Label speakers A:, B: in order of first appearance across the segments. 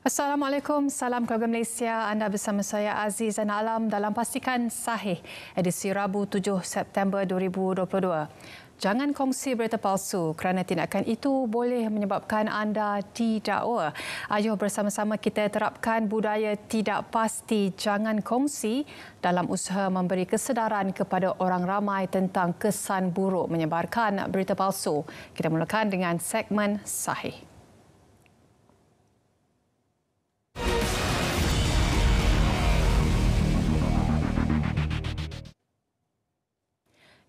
A: Assalamualaikum, salam keluarga Malaysia. Anda bersama saya Aziz Zainal Alam dalam Pastikan Sahih edisi Rabu 7 September 2022. Jangan kongsi berita palsu kerana tindakan itu boleh menyebabkan anda didakwa. Ayuh bersama-sama kita terapkan budaya tidak pasti jangan kongsi dalam usaha memberi kesedaran kepada orang ramai tentang kesan buruk menyebarkan berita palsu. Kita mulakan dengan segmen Sahih.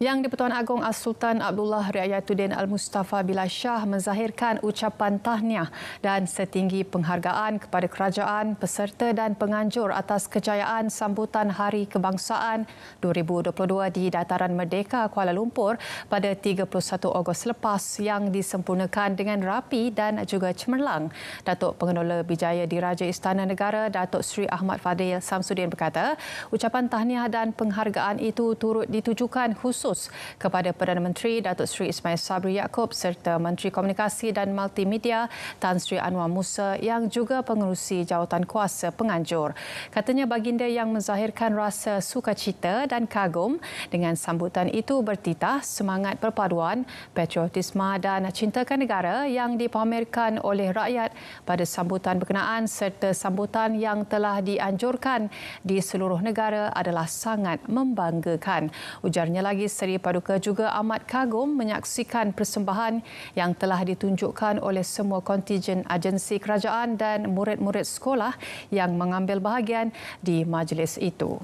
A: Yang di-Pertuan Agong As-Sultan Abdullah Riayatuddin Al-Mustafa Bilal Shah menzahirkan ucapan tahniah dan setinggi penghargaan kepada kerajaan, peserta dan penganjur atas kejayaan sambutan Hari Kebangsaan 2022 di Dataran Merdeka Kuala Lumpur pada 31 Ogos lepas yang disempurnakan dengan rapi dan juga cemerlang. Datuk Pengelola Bijaya Diraja Istana Negara, Datuk Seri Ahmad Fadil Samsudin berkata, ucapan tahniah dan penghargaan itu turut ditujukan khusus kepada Perdana Menteri Datuk Seri Ismail Sabri Yaakob serta Menteri Komunikasi dan Multimedia Tan Sri Anwar Musa yang juga pengerusi jawatan kuasa penganjur. Katanya baginda yang menzahirkan rasa sukacita dan kagum dengan sambutan itu bertitah semangat perpaduan, patriotisme dan cintakan negara yang dipamerkan oleh rakyat pada sambutan berkenaan serta sambutan yang telah dianjurkan di seluruh negara adalah sangat membanggakan. Ujarnya lagi, Seri Paduka juga amat kagum menyaksikan persembahan yang telah ditunjukkan oleh semua kontijen agensi kerajaan dan murid-murid sekolah yang mengambil bahagian di majlis itu.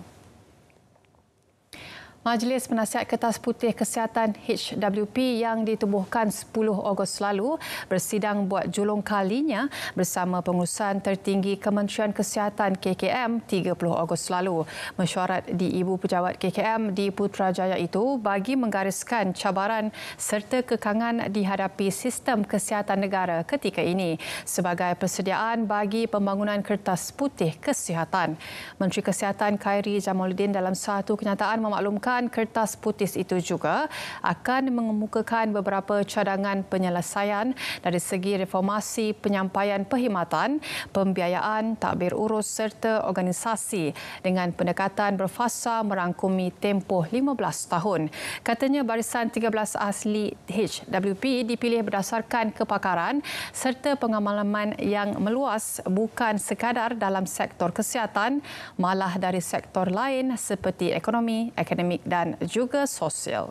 A: Majlis Penasihat Kertas Putih Kesihatan HWP yang ditubuhkan 10 Ogos lalu bersidang buat julung kalinya bersama pengurusan tertinggi Kementerian Kesihatan KKM 30 Ogos lalu. Mesyuarat di Ibu Pejabat KKM di Putrajaya itu bagi menggariskan cabaran serta kekangan dihadapi sistem kesihatan negara ketika ini sebagai persediaan bagi pembangunan kertas putih kesihatan. Menteri Kesihatan Khairi Jamaluddin dalam satu kenyataan memaklumkan kertas putih itu juga akan mengemukakan beberapa cadangan penyelesaian dari segi reformasi penyampaian perkhidmatan, pembiayaan, takbir urus serta organisasi dengan pendekatan berfasa merangkumi tempoh 15 tahun. Katanya barisan 13 ahli HWP dipilih berdasarkan kepakaran serta pengalaman yang meluas bukan sekadar dalam sektor kesihatan, malah dari sektor lain seperti ekonomi, akademik dan juga sosial.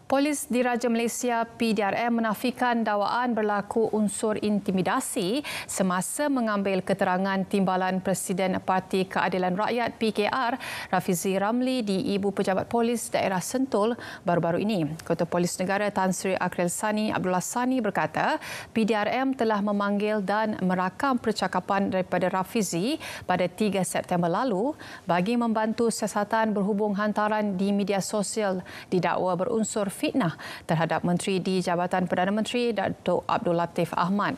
A: Polis Diraja Malaysia PDRM menafikan dakwaan berlaku unsur intimidasi semasa mengambil keterangan timbalan Presiden Parti Keadilan Rakyat PKR Rafizi Ramli di Ibu Pejabat Polis Daerah Sentul baru-baru ini. Ketua Polis Negara Tan Sri Akril Sani Abdullah Sani berkata PDRM telah memanggil dan merakam percakapan daripada Rafizi pada 3 September lalu bagi membantu siasatan berhubung hantaran di media sosial didakwa berunsur fitnah terhadap Menteri di Jabatan Perdana Menteri Datuk Abdul Latif Ahmad.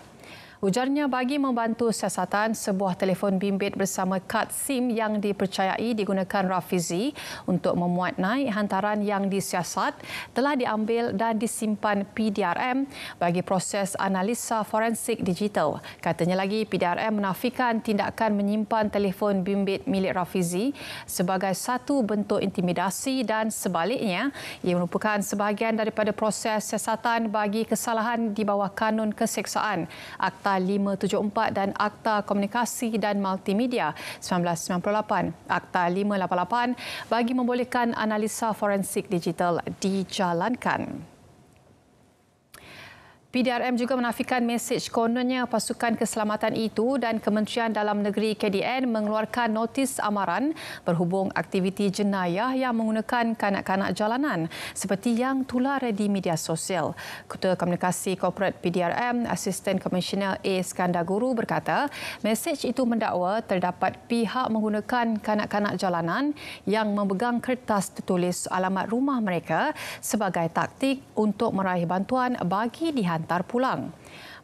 A: Ujarnya bagi membantu siasatan, sebuah telefon bimbit bersama kad SIM yang dipercayai digunakan Rafizi untuk memuat naik hantaran yang disiasat telah diambil dan disimpan PDRM bagi proses analisa forensik digital. Katanya lagi PDRM menafikan tindakan menyimpan telefon bimbit milik Rafizi sebagai satu bentuk intimidasi dan sebaliknya ia merupakan sebahagian daripada proses siasatan bagi kesalahan di bawah Kanun Keseksaan Akta 574 dan Akta Komunikasi dan Multimedia 1998, Akta 588 bagi membolehkan analisa forensik digital dijalankan. PDRM juga menafikan mesej kononnya pasukan keselamatan itu dan Kementerian Dalam Negeri KDN mengeluarkan notis amaran berhubung aktiviti jenayah yang menggunakan kanak-kanak jalanan seperti yang tular di media sosial. Ketua Komunikasi Korporat PDRM, Asisten Komisioner A. Skandar Guru berkata, mesej itu mendakwa terdapat pihak menggunakan kanak-kanak jalanan yang memegang kertas tertulis alamat rumah mereka sebagai taktik untuk meraih bantuan bagi dihantar pulang.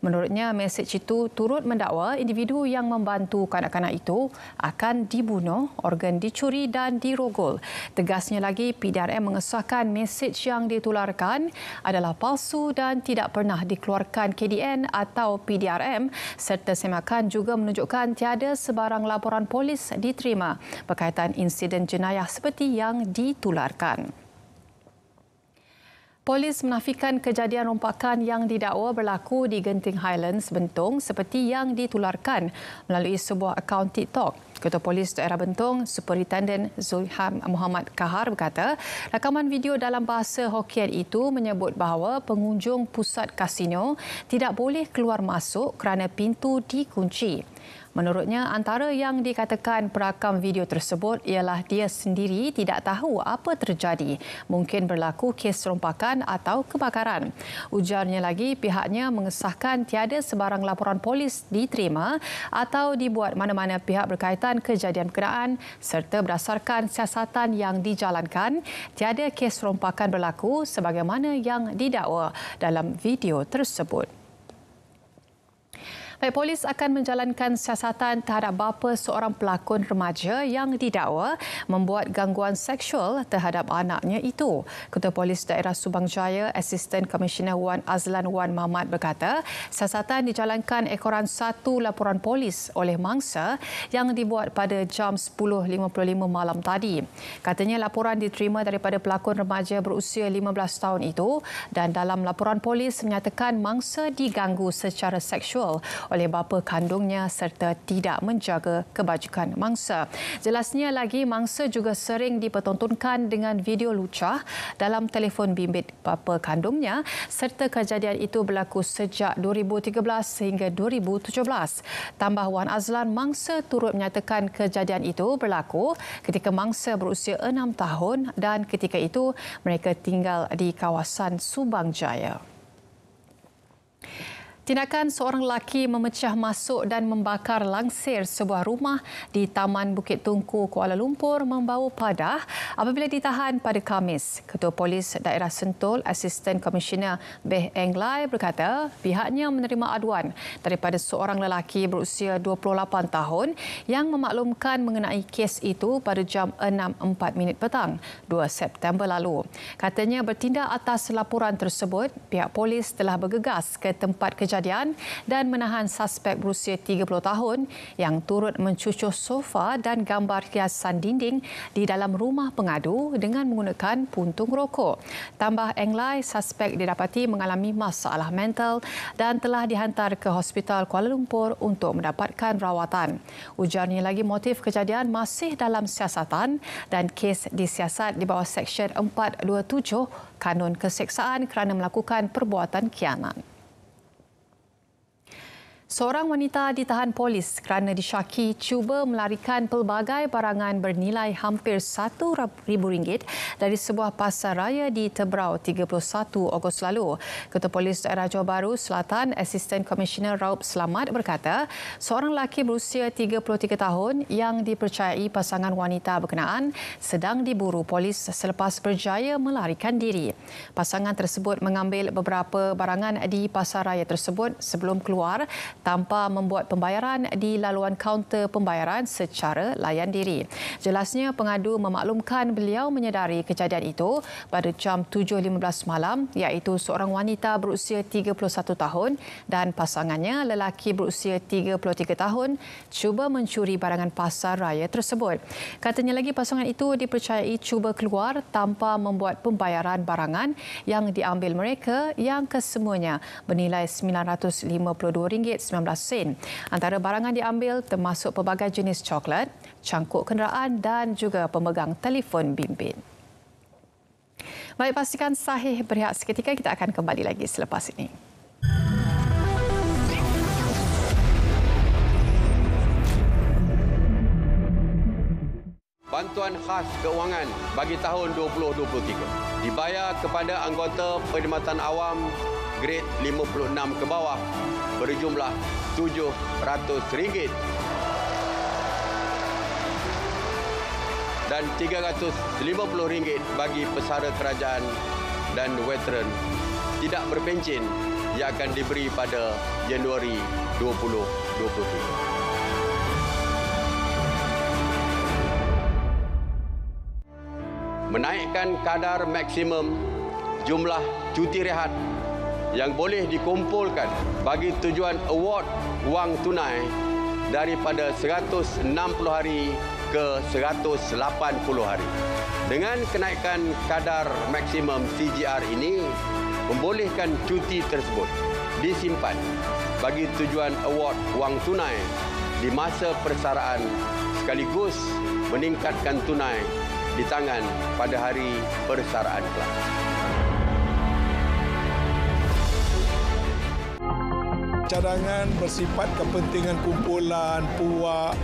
A: Menurutnya, mesej itu turut mendakwa individu yang membantu kanak-kanak itu akan dibunuh, organ dicuri dan dirogol. Tegasnya lagi, PDRM mengesahkan mesej yang ditularkan adalah palsu dan tidak pernah dikeluarkan KDN atau PDRM serta semakan juga menunjukkan tiada sebarang laporan polis diterima berkaitan insiden jenayah seperti yang ditularkan. Polis menafikan kejadian rompakan yang didakwa berlaku di Genting Highlands, Bentong seperti yang ditularkan melalui sebuah akaun TikTok. Ketua Polis Daerah Bentong, Superintendent Zulham Muhammad Kahar berkata, rakaman video dalam bahasa Hokkien itu menyebut bahawa pengunjung pusat kasino tidak boleh keluar masuk kerana pintu dikunci. Menurutnya, antara yang dikatakan perakam video tersebut ialah dia sendiri tidak tahu apa terjadi. Mungkin berlaku kes rompakan atau kebakaran. Ujarnya lagi, pihaknya mengesahkan tiada sebarang laporan polis diterima atau dibuat mana-mana pihak berkaitan kejadian berkenaan serta berdasarkan siasatan yang dijalankan, tiada kes rompakan berlaku sebagaimana yang didakwa dalam video tersebut. Baik, polis akan menjalankan siasatan terhadap bapa seorang pelakon remaja yang didakwa membuat gangguan seksual terhadap anaknya itu. Ketua Polis Daerah Subang Jaya, Asisten Komisioner Wan Azlan Wan Mahmat berkata, siasatan dijalankan ekoran satu laporan polis oleh mangsa yang dibuat pada jam 10.55 malam tadi. Katanya laporan diterima daripada pelakon remaja berusia 15 tahun itu dan dalam laporan polis menyatakan mangsa diganggu secara seksual oleh bapa kandungnya serta tidak menjaga kebajikan mangsa. Jelasnya lagi, mangsa juga sering dipertontonkan dengan video lucah dalam telefon bimbit bapa kandungnya serta kejadian itu berlaku sejak 2013 sehingga 2017. Tambah Wan Azlan, mangsa turut menyatakan kejadian itu berlaku ketika mangsa berusia 6 tahun dan ketika itu mereka tinggal di kawasan Subang Jaya. Tindakan seorang lelaki memecah masuk dan membakar langsir sebuah rumah di Taman Bukit Tungku, Kuala Lumpur membawa padah apabila ditahan pada Khamis. Ketua Polis Daerah Sentul, Asisten Komisioner Beh Eng Lai berkata pihaknya menerima aduan daripada seorang lelaki berusia 28 tahun yang memaklumkan mengenai kes itu pada jam 6.04 petang 2 September lalu. Katanya bertindak atas laporan tersebut, pihak polis telah bergegas ke tempat kejadian dan menahan suspek berusia 30 tahun yang turut mencucuk sofa dan gambar hiasan dinding di dalam rumah pengadu dengan menggunakan puntung rokok. Tambah Eng Lai, suspek didapati mengalami masalah mental dan telah dihantar ke Hospital Kuala Lumpur untuk mendapatkan rawatan. Ujarnya lagi, motif kejadian masih dalam siasatan dan kes disiasat di bawah Seksyen 427 Kanun Keseksaan kerana melakukan perbuatan khianat. Seorang wanita ditahan polis kerana disyaki cuba melarikan pelbagai barangan bernilai hampir RM1,000 dari sebuah pasar raya di Tebrau 31 Ogos lalu. Ketua Polis Daerah Johor Bahru Selatan, Asisten Komisioner Raub Selamat berkata, seorang lelaki berusia 33 tahun yang dipercayai pasangan wanita berkenaan sedang diburu polis selepas berjaya melarikan diri. Pasangan tersebut mengambil beberapa barangan di pasar raya tersebut sebelum keluar tanpa membuat pembayaran di laluan kaunter pembayaran secara layan diri. Jelasnya, pengadu memaklumkan beliau menyedari kejadian itu pada jam 7.15 malam, iaitu seorang wanita berusia 31 tahun dan pasangannya lelaki berusia 33 tahun cuba mencuri barangan pasar raya tersebut. Katanya lagi, pasangan itu dipercayai cuba keluar tanpa membuat pembayaran barangan yang diambil mereka yang kesemuanya bernilai RM952.19. Antara barangan diambil termasuk pelbagai jenis coklat, cangkuk kenderaan dan juga pemegang telefon bimbit. Baik, pastikan sahih berehat seketika. Kita akan kembali lagi selepas ini.
B: Bantuan khas keuangan bagi tahun 2023 dibayar kepada anggota perkhidmatan awam grade 56 ke bawah berjumlah RM700 dan RM350 bagi pesara kerajaan dan veteran tidak berpencen yang akan diberi pada Januari 2023. Menaikkan kadar maksimum jumlah cuti rehat yang boleh dikumpulkan bagi tujuan award wang tunai daripada 160 hari ke 180 hari. Dengan kenaikan kadar maksimum CGR ini, membolehkan cuti tersebut disimpan bagi tujuan award wang tunai di masa persaraan sekaligus meningkatkan tunai di tangan pada hari persaraan kelak.
C: Cadangan bersifat kepentingan kumpulan, puak,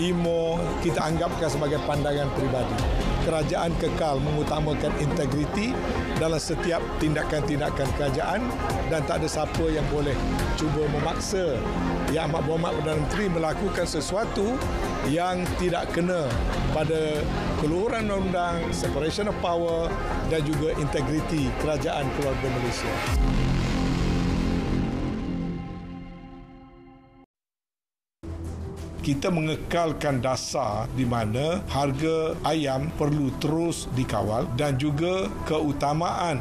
C: IMO, kita anggapkan sebagai pandangan peribadi. Kerajaan kekal mengutamakan integriti dalam setiap tindakan-tindakan kerajaan dan tak ada siapa yang boleh cuba memaksa Yang Amat Berhormat Perdana Menteri melakukan sesuatu yang tidak kena pada keluhuran undang-undang, separation of power dan juga integriti kerajaan keluarga Malaysia. Kita mengekalkan dasar di mana harga ayam perlu terus dikawal dan juga keutamaan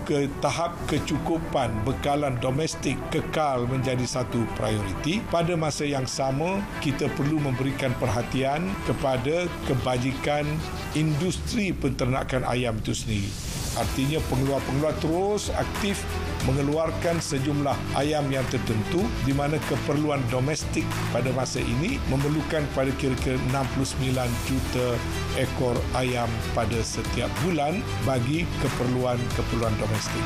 C: ke tahap kecukupan bekalan domestik kekal menjadi satu prioriti. Pada masa yang sama, kita perlu memberikan perhatian kepada kebajikan industri penternakan ayam itu sendiri. Artinya pengeluar-pengeluar terus aktif mengeluarkan sejumlah ayam yang tertentu di mana keperluan domestik pada masa ini memerlukan pada kira-kira 69 juta ekor ayam pada setiap bulan bagi keperluan domestik.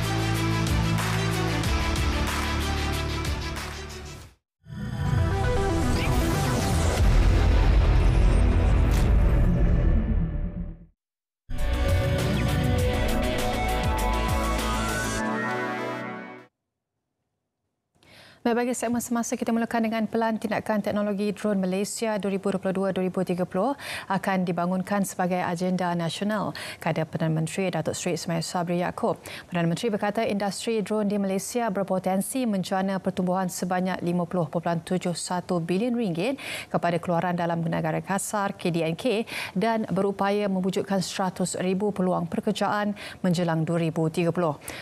A: Bagi segmen semasa, kita mulakan dengan Pelan Tindakan Teknologi Drone Malaysia 2022-2030 akan dibangunkan sebagai agenda nasional, kata Perdana Menteri Datuk Seri Ismail Sabri Yaakob. Perdana Menteri berkata industri drone di Malaysia berpotensi menjana pertumbuhan sebanyak 50.71 bilion ringgit kepada keluaran dalam negara kasar KDNK dan berupaya mewujudkan 100,000 peluang pekerjaan menjelang 2030.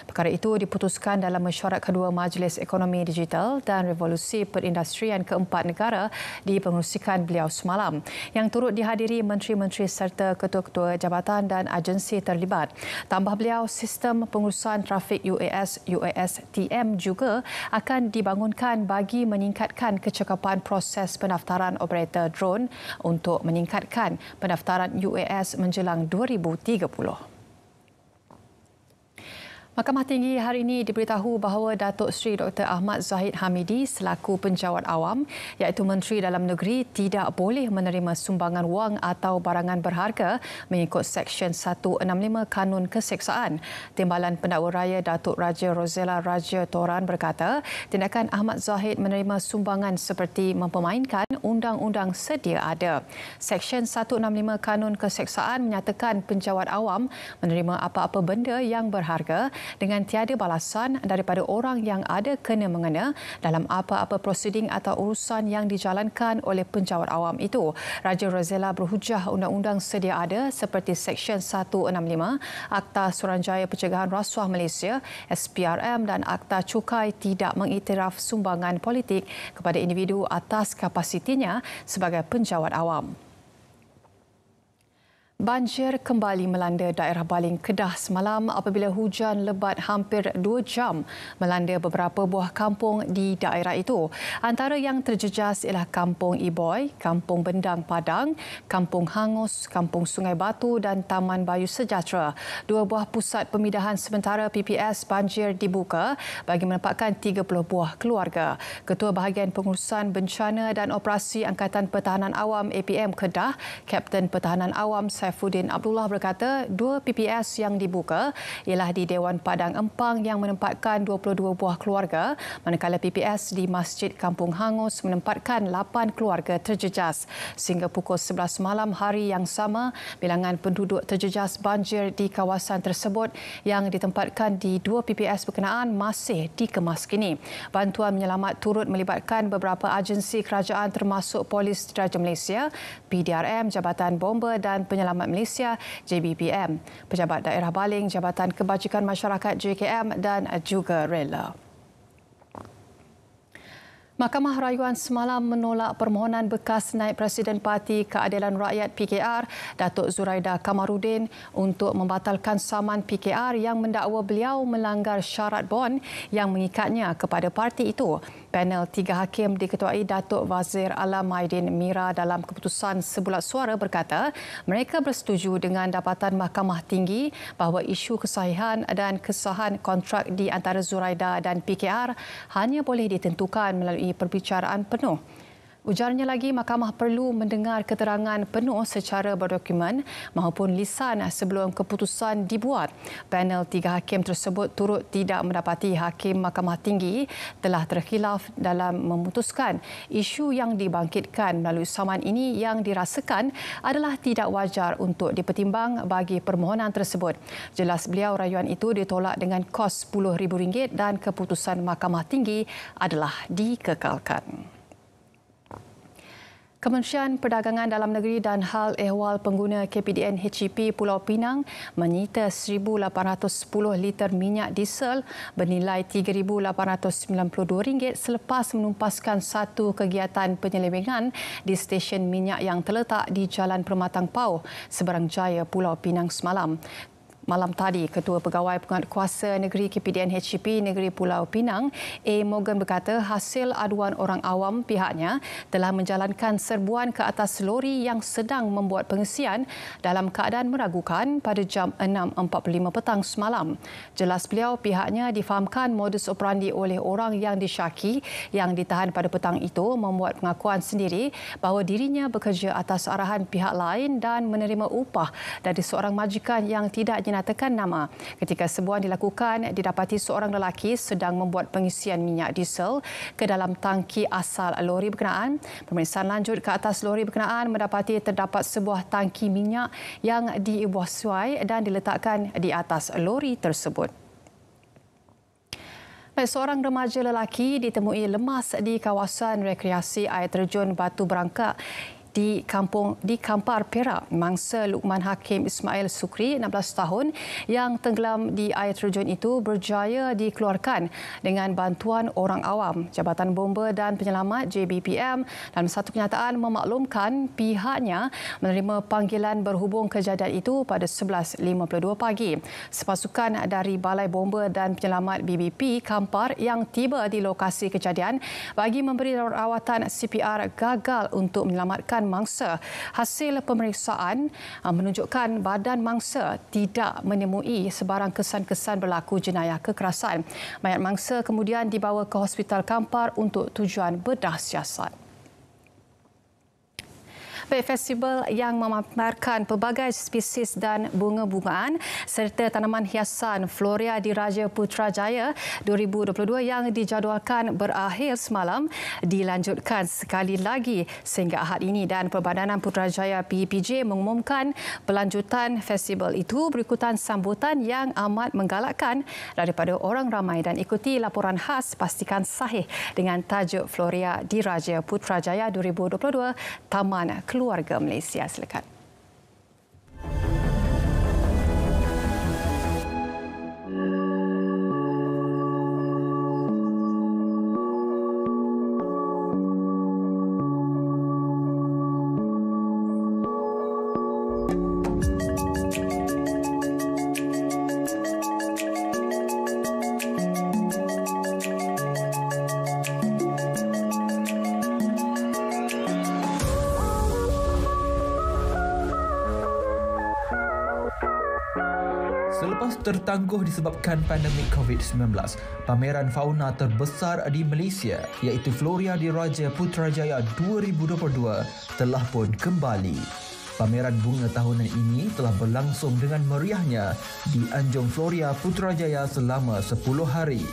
A: Perkara itu diputuskan dalam mesyuarat kedua Majlis Ekonomi Digital dan Revolusi Perindustrian keempat negara di pengerusikan beliau semalam, yang turut dihadiri menteri-menteri serta ketua-ketua jabatan dan agensi terlibat. Tambah beliau, sistem pengurusan trafik UAS-TM juga akan dibangunkan bagi meningkatkan kecekapan proses pendaftaran operator drone untuk meningkatkan pendaftaran UAS menjelang 2030. Mahkamah Tinggi hari ini diberitahu bahawa Datuk Seri Dr. Ahmad Zahid Hamidi selaku penjawat awam iaitu Menteri Dalam Negeri tidak boleh menerima sumbangan wang atau barangan berharga mengikut Seksyen 165 Kanun Keseksaan. Timbalan Pendakwa Raya Datuk Raja Rozela Raja Toran berkata tindakan Ahmad Zahid menerima sumbangan seperti mempermainkan undang-undang sedia ada. Seksyen 165 Kanun Keseksaan menyatakan penjawat awam menerima apa-apa benda yang berharga dengan tiada balasan daripada orang yang ada kena-mengena dalam apa-apa prosiding atau urusan yang dijalankan oleh penjawat awam itu. Raja Rozela berhujah undang-undang sedia ada seperti Seksyen 165 Akta Suruhanjaya Pencegahan Rasuah Malaysia SPRM dan Akta Cukai tidak mengiktiraf sumbangan politik kepada individu atas kapasitinya sebagai penjawat awam. Banjir kembali melanda daerah Baling, Kedah semalam apabila hujan lebat hampir 2 jam melanda beberapa buah kampung di daerah itu. Antara yang terjejas ialah Kampung Iboy, Kampung Bendang Padang, Kampung Hangus, Kampung Sungai Batu dan Taman Bayu Sejahtera. 2 buah pusat pemindahan sementara PPS banjir dibuka bagi menempatkan 30 buah keluarga. Ketua Bahagian Pengurusan Bencana dan Operasi Angkatan Pertahanan Awam APM Kedah, Kapten Pertahanan Awam Saifuddin Abdullah berkata 2 PPS yang dibuka ialah di Dewan Padang Empang yang menempatkan 22 buah keluarga, manakala PPS di Masjid Kampung Hangus menempatkan 8 keluarga terjejas. Sehingga pukul 11 malam hari yang sama, bilangan penduduk terjejas banjir di kawasan tersebut yang ditempatkan di 2 PPS berkenaan masih dikemas kini. Bantuan menyelamat turut melibatkan beberapa agensi kerajaan termasuk Polis Diraja Malaysia, PDRM, Jabatan Bomba dan Penyelamat Malaysia, JBPM, Pejabat Daerah Baling, Jabatan Kebajikan Masyarakat JKM dan juga Rela. Mahkamah Rayuan semalam menolak permohonan bekas Naib Presiden Parti Keadilan Rakyat PKR, Datuk Zuraida Kamaruddin, untuk membatalkan saman PKR yang mendakwa beliau melanggar syarat bond yang mengikatnya kepada parti itu. Panel 3 hakim diketuai Datuk Wazir Alam Aidin Mira dalam keputusan sebulat suara berkata mereka bersetuju dengan dapatan Mahkamah Tinggi bahawa isu kesahihan dan kesahan kontrak di antara Zuraida dan PKR hanya boleh ditentukan melalui perbicaraan penuh. Ujarnya lagi, mahkamah perlu mendengar keterangan penuh secara berdokumen maupun lisan sebelum keputusan dibuat. Panel 3 hakim tersebut turut tidak mendapati Hakim Mahkamah Tinggi telah terkhilaf dalam memutuskan isu yang dibangkitkan melalui saman ini yang dirasakan adalah tidak wajar untuk dipertimbang bagi permohonan tersebut. Jelas beliau rayuan itu ditolak dengan kos RM10,000 dan keputusan Mahkamah Tinggi adalah dikekalkan. Kementerian Perdagangan Dalam Negeri dan Hal Ehwal Pengguna KPDN HEP Pulau Pinang menyita 1,810 liter minyak diesel bernilai RM3,892 selepas menumpaskan satu kegiatan penyelewengan di stesen minyak yang terletak di Jalan Permatang Pau, Seberang Jaya, Pulau Pinang semalam. Malam tadi, Ketua Pegawai Penguatkuasa Negeri KPDN HEP Negeri Pulau Pinang, A. Morgan berkata hasil aduan orang awam pihaknya telah menjalankan serbuan ke atas lori yang sedang membuat pengisian dalam keadaan meragukan pada jam 6.45 petang semalam. Jelas beliau pihaknya difahamkan modus operandi oleh orang yang disyaki yang ditahan pada petang itu membuat pengakuan sendiri bahawa dirinya bekerja atas arahan pihak lain dan menerima upah dari seorang majikan yang tidak nyatakan nama. Ketika serbuan dilakukan, didapati seorang lelaki sedang membuat pengisian minyak diesel ke dalam tangki asal lori berkenaan. Pemeriksaan lanjut ke atas lori berkenaan mendapati terdapat sebuah tangki minyak yang diibuasuai dan diletakkan di atas lori tersebut. Seorang remaja lelaki ditemui lemas di kawasan rekreasi air terjun Batu Berangkak di Kampar Perak. Mangsa Luqman Hakim Ismail Sukri, 16 tahun, yang tenggelam di air terjun itu berjaya dikeluarkan dengan bantuan orang awam. Jabatan Bomba dan Penyelamat JBPM dalam satu kenyataan memaklumkan pihaknya menerima panggilan berhubung kejadian itu pada 11.52 pagi. Sepasukan dari Balai Bomba dan Penyelamat BBP Kampar yang tiba di lokasi kejadian bagi memberi rawatan CPR gagal untuk menyelamatkan mangsa. Hasil pemeriksaan menunjukkan badan mangsa tidak menemui sebarang kesan-kesan berlaku jenayah kekerasan. Mayat mangsa kemudian dibawa ke Hospital Kampar untuk tujuan bedah siasat. Festival yang memamerkan pelbagai spesies dan bunga-bungaan serta tanaman hiasan Floria Diraja Putrajaya 2022 yang dijadualkan berakhir semalam dilanjutkan sekali lagi sehingga Ahad ini, dan Perbadanan Putrajaya PPJ mengumumkan pelanjutan festival itu berikutan sambutan yang amat menggalakkan daripada orang ramai. Dan ikuti laporan khas pastikan sahih dengan tajuk Floria Diraja Putrajaya 2022 Taman Keluarga Malaysia. Silakan.
D: Selepas tertangguh disebabkan pandemik COVID-19, pameran fauna terbesar di Malaysia iaitu Floria Diraja Putrajaya 2022 telah pun kembali. Pameran bunga tahunan ini telah berlangsung dengan meriahnya di Anjung Floria Putrajaya selama 10 hari.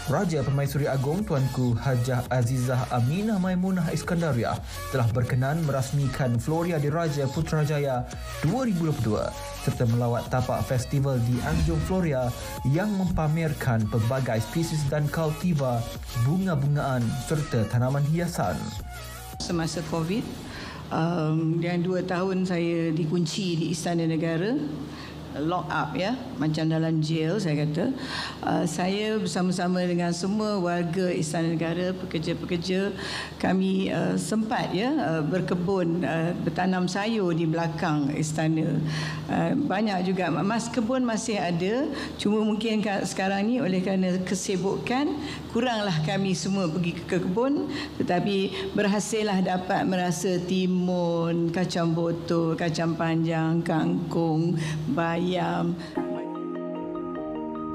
D: Raja Permaisuri Agong Tuanku Hajah Azizah Aminah Maimunah Iskandariah telah berkenan merasmikan Floria Diraja Putrajaya 2022 serta melawat tapak festival di Anjung Floria yang mempamerkan pelbagai spesies dan kultivar bunga-bungaan serta tanaman hiasan.
E: Semasa COVID, dan 2 tahun saya dikunci di Istana Negara, lock up ya, macam dalam jail saya kata. Saya bersama-sama dengan semua warga Istana Negara, pekerja-pekerja, kami sempat ya berkebun, bertanam sayur di belakang istana. Banyak juga kebun masih ada, cuma mungkin sekarang ni oleh kerana kesibukan kuranglah kami semua pergi ke kebun, tetapi berhasillah dapat merasa timun, kacang botol, kacang panjang, kangkung, bayam.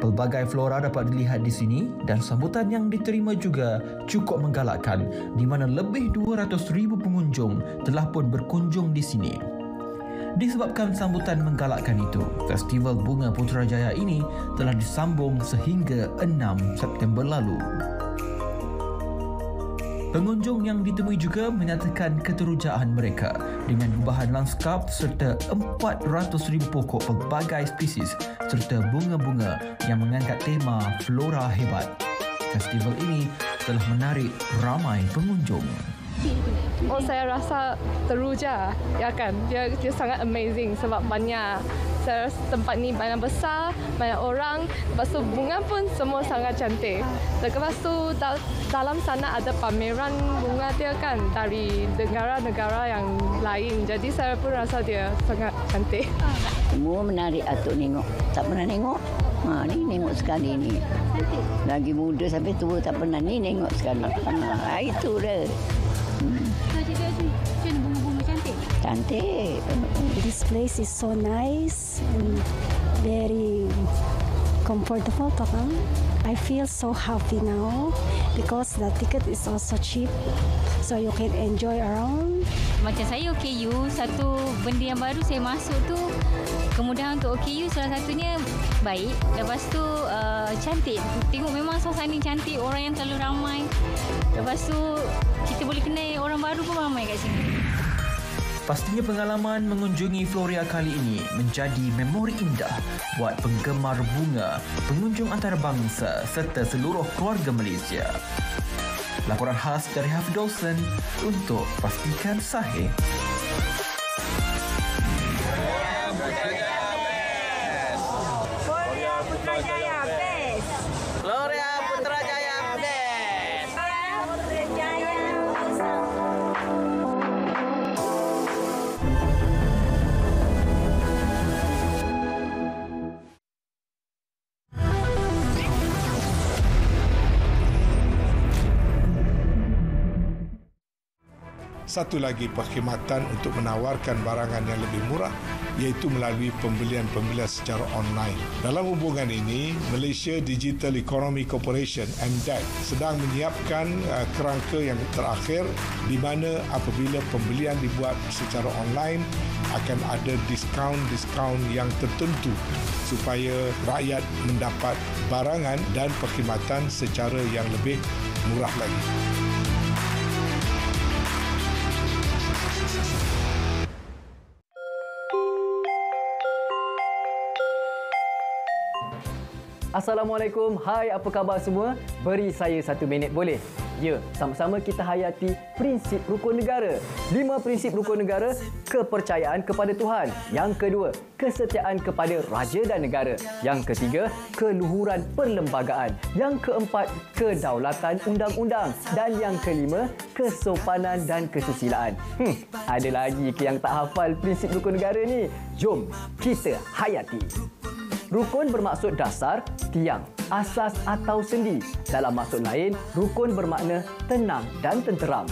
D: Pelbagai flora dapat dilihat di sini dan sambutan yang diterima juga cukup menggalakkan di mana lebih 200,000 pengunjung telah pun berkunjung di sini. Disebabkan sambutan menggalakkan itu, Festival Bunga Putrajaya ini telah disambung sehingga 6 September lalu. Pengunjung yang ditemui juga menyatakan keterujaan mereka dengan gubahan lanskap serta 400,000 pokok pelbagai spesies serta bunga-bunga yang mengangkat tema Flora Hebat. Festival ini telah menarik ramai pengunjung.
F: Oh, saya rasa teruja, ya kan? Dia sangat amazing sebab banyak. Saya rasa tempat ni banyak besar, banyak orang. Lepas tu bunga pun semua sangat cantik. Lepas tu dalam sana ada pameran bunga dia kan dari negara-negara yang lain. Jadi saya pun rasa dia sangat cantik.
G: Semua menarik atuk tengok. Tak pernah tengok. Ni tengok sekali ni. Lagi muda sampai tua tak pernah ni tengok sekali. Itu dah. Cantik.
H: This place is so nice and very comfortable to come. I feel so happy now because the ticket is also cheap, so you can enjoy around.
I: Macam saya OKU, satu benda yang baru saya masuk tu, kemudahan untuk OKU salah satunya baik. Lepas tu cantik. Tengok memang suasana cantik, orang yang terlalu ramai. Lepas tu kita boleh kenal orang baru pun ramai kat sini.
D: Pastinya pengalaman mengunjungi Floria kali ini menjadi memori indah buat penggemar bunga, pengunjung antarabangsa serta seluruh keluarga Malaysia. Laporan khas dari Hafiz Dawson untuk Pastikan Sahih.
C: Satu lagi perkhidmatan untuk menawarkan barangan yang lebih murah iaitu melalui pembelian secara online. Dalam hubungan ini, Malaysia Digital Economy Corporation (MDEC) sedang menyiapkan kerangka yang terakhir di mana apabila pembelian dibuat secara online akan ada diskaun yang tertentu supaya rakyat mendapat barangan dan perkhidmatan secara yang lebih murah lagi.
J: Assalamualaikum, hai apa khabar semua? Beri saya 1 minit boleh? Ya, sama-sama kita hayati prinsip rukun negara. 5 prinsip rukun negara: kepercayaan kepada Tuhan. Yang kedua, kesetiaan kepada raja dan negara. Yang ketiga, keluhuran perlembagaan. Yang keempat, kedaulatan undang-undang. Dan yang kelima, kesopanan dan kesusilaan. Ada lagi ke yang tak hafal prinsip rukun negara ni? Jom kita hayati. Rukun bermaksud dasar, tiang, asas atau sendi. Dalam maksud lain, rukun bermakna tenang dan tenteram.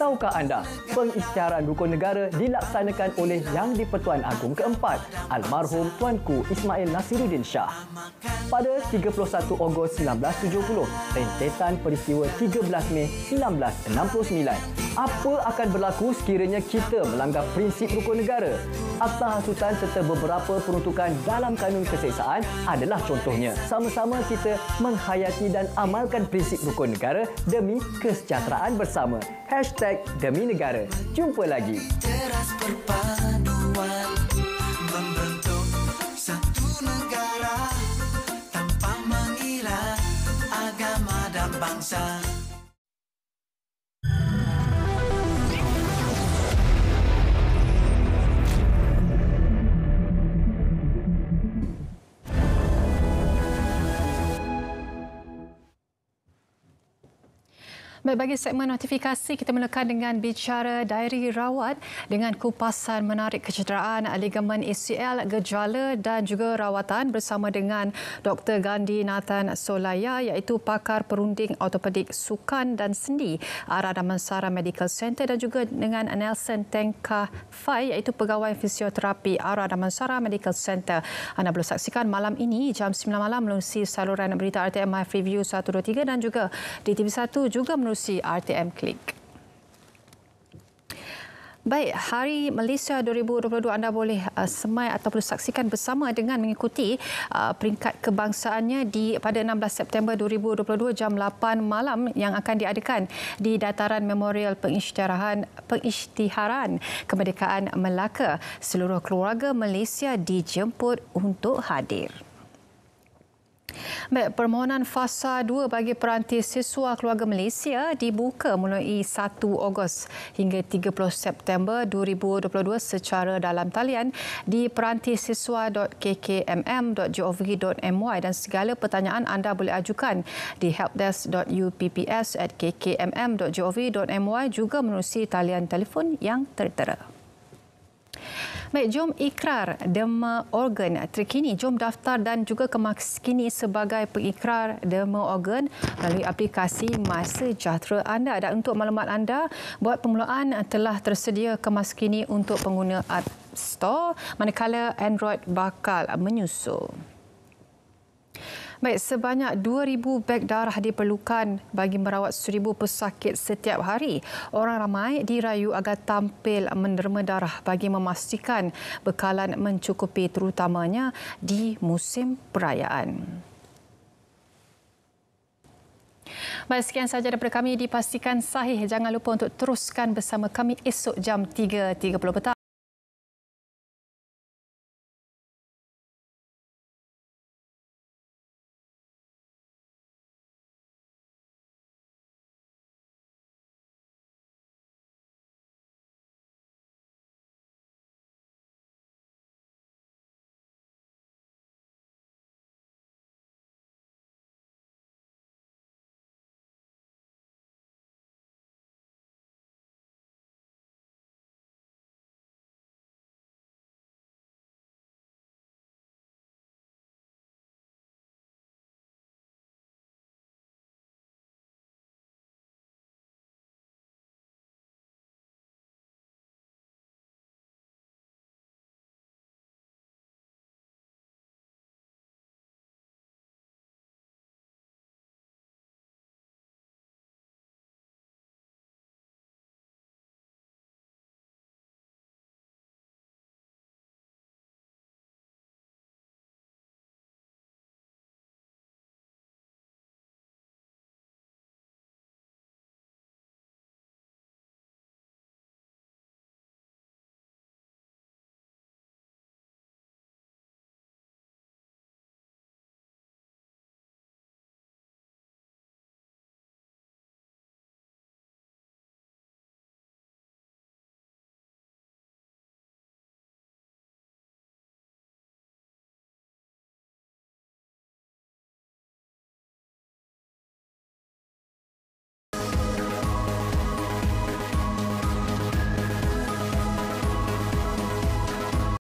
J: Tahukah anda, pengisytiharan rukun negara dilaksanakan oleh Yang di-Pertuan Agong keempat, almarhum Tuanku Ismail Nasiruddin Shah. Pada 31 Ogos 1970, rentetan peristiwa 13 Mei 1969. Apa akan berlaku sekiranya kita melanggar prinsip rukun negara? Akta hasutan serta beberapa peruntukan dalam kanun keseksaan adalah contohnya. Sama-sama kita menghayati dan amalkan prinsip rukun negara demi kesejahteraan bersama. #Demi Negara. Jumpa lagi.
K: Teras perpaduan membentuk satu negara tanpa mengira agama dan bangsa.
A: Baik, bagi segmen notifikasi, kita mulakan dengan bicara diary rawat dengan kupasan menarik kecederaan ligamen ACL, gejala dan juga rawatan bersama dengan Dr. Gandhi Nathan Solaya iaitu pakar perunding ortopedik sukan dan sendi Ara Damansara Medical Center dan juga dengan Nelson Tengkah Fai iaitu pegawai fisioterapi Ara Damansara Medical Center. Anda boleh saksikan malam ini jam 9 malam melalui saluran berita RTM My Freeview 123 dan juga di TV1 juga melalui RTM Klik. Baik, Hari Malaysia 2022 anda boleh semai ataupun saksikan bersama dengan mengikuti peringkat kebangsaannya pada 16 September 2022 jam 8 malam yang akan diadakan di Dataran Memorial Pengisytiharan Kemerdekaan Melaka. Seluruh keluarga Malaysia dijemput untuk hadir. Baik, permohonan fasa 2 bagi peranti siswa keluarga Malaysia dibuka mulai 1 Ogos hingga 30 September 2022 secara dalam talian di perantisiswa.kkmm.gov.my dan segala pertanyaan anda boleh ajukan di helpdesk.upps@kkmm.gov.my juga menerusi talian telefon yang tertera. Baik, jom ikrar derma organ terkini. Jom daftar dan juga kemaskini sebagai pengikrar derma organ melalui aplikasi MySejahtera anda. Dan untuk maklumat anda, buat permulaan telah tersedia kemaskini untuk pengguna App Store, manakala Android bakal menyusul. Baik, sebanyak 2,000 beg darah diperlukan bagi merawat 1,000 pesakit setiap hari. Orang ramai dirayu agar tampil menderma darah bagi memastikan bekalan mencukupi terutamanya di musim perayaan. Baik, sekian sahaja daripada kami dipastikan sahih. Jangan lupa untuk teruskan bersama kami esok jam 3.30 petang.